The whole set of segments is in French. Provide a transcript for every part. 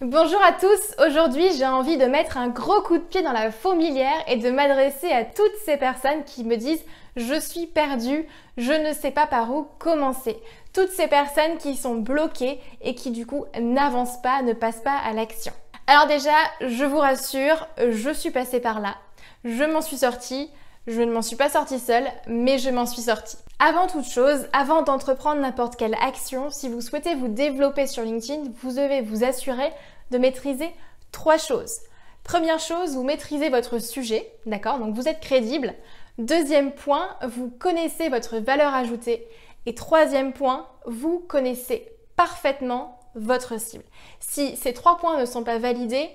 Bonjour à tous, aujourd'hui j'ai envie de mettre un gros coup de pied dans la fourmilière et de m'adresser à toutes ces personnes qui me disent « je suis perdue, je ne sais pas par où commencer ». Toutes ces personnes qui sont bloquées et qui du coup n'avancent pas, ne passent pas à l'action. Alors déjà, je vous rassure, je suis passée par là, je m'en suis sortie. Je ne m'en suis pas sortie seule, mais je m'en suis sortie. Avant toute chose, avant d'entreprendre n'importe quelle action, si vous souhaitez vous développer sur LinkedIn, vous devez vous assurer de maîtriser 3 choses. Première chose, vous maîtrisez votre sujet, d'accord? Donc vous êtes crédible. Deuxième point, vous connaissez votre valeur ajoutée. Et troisième point, vous connaissez parfaitement votre cible. Si ces 3 points ne sont pas validés,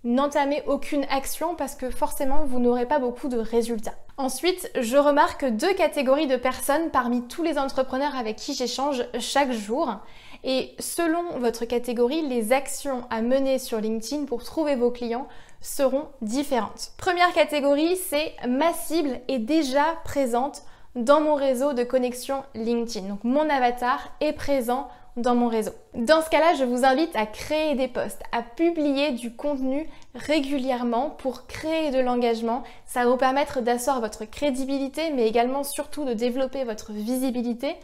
n'entamez aucune action parce que forcément vous n'aurez pas beaucoup de résultats. Ensuite, je remarque 2 catégories de personnes parmi tous les entrepreneurs avec qui j'échange chaque jour. Et selon votre catégorie, les actions à mener sur LinkedIn pour trouver vos clients seront différentes. Première catégorie, c'est ma cible est déjà présente dans mon réseau de connexion LinkedIn. Donc mon avatar est présent dans mon réseau. Dans ce cas-là, je vous invite à créer des posts, à publier du contenu régulièrement pour créer de l'engagement. Ça va vous permettre d'asseoir votre crédibilité, mais également surtout de développer votre visibilité,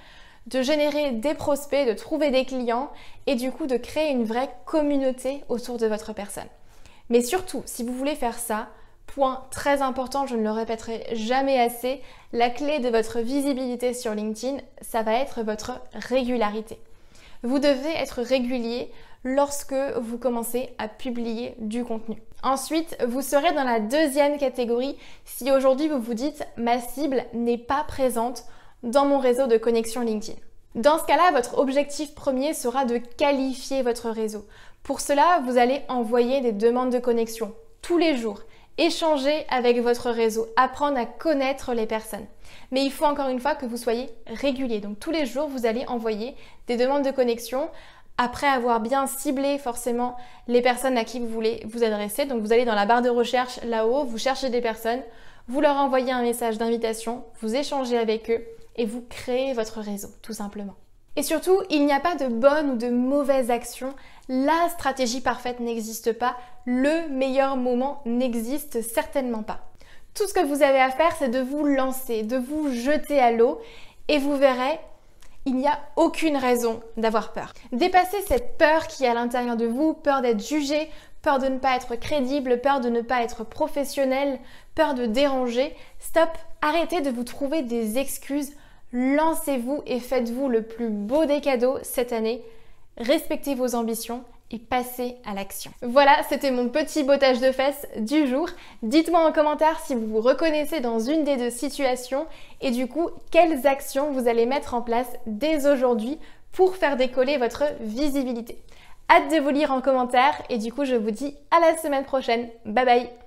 de générer des prospects, de trouver des clients et du coup de créer une vraie communauté autour de votre personne. Mais surtout, si vous voulez faire ça, point très important, je ne le répéterai jamais assez, la clé de votre visibilité sur LinkedIn, ça va être votre régularité. Vous devez être régulier lorsque vous commencez à publier du contenu. Ensuite, vous serez dans la deuxième catégorie si aujourd'hui vous vous dites « ma cible n'est pas présente dans mon réseau de connexion LinkedIn ». Dans ce cas-là, votre objectif premier sera de qualifier votre réseau. Pour cela, vous allez envoyer des demandes de connexion tous les jours. Échanger avec votre réseau, apprendre à connaître les personnes. Mais il faut encore une fois que vous soyez régulier. Donc tous les jours, vous allez envoyer des demandes de connexion après avoir bien ciblé forcément les personnes à qui vous voulez vous adresser. Donc vous allez dans la barre de recherche là-haut, vous cherchez des personnes, vous leur envoyez un message d'invitation, vous échangez avec eux et vous créez votre réseau tout simplement. Et surtout, il n'y a pas de bonne ou de mauvaise action. La stratégie parfaite n'existe pas. Le meilleur moment n'existe certainement pas. Tout ce que vous avez à faire, c'est de vous lancer, de vous jeter à l'eau et vous verrez, il n'y a aucune raison d'avoir peur. Dépassez cette peur qui est à l'intérieur de vous, peur d'être jugé, peur de ne pas être crédible, peur de ne pas être professionnel, peur de déranger. Stop, arrêtez de vous trouver des excuses. Lancez-vous et faites-vous le plus beau des cadeaux cette année. Respectez vos ambitions et passez à l'action. Voilà, c'était mon petit bottage de fesses du jour. Dites-moi en commentaire si vous vous reconnaissez dans une des 2 situations et du coup, quelles actions vous allez mettre en place dès aujourd'hui pour faire décoller votre visibilité. Hâte de vous lire en commentaire et du coup, je vous dis à la semaine prochaine. Bye bye!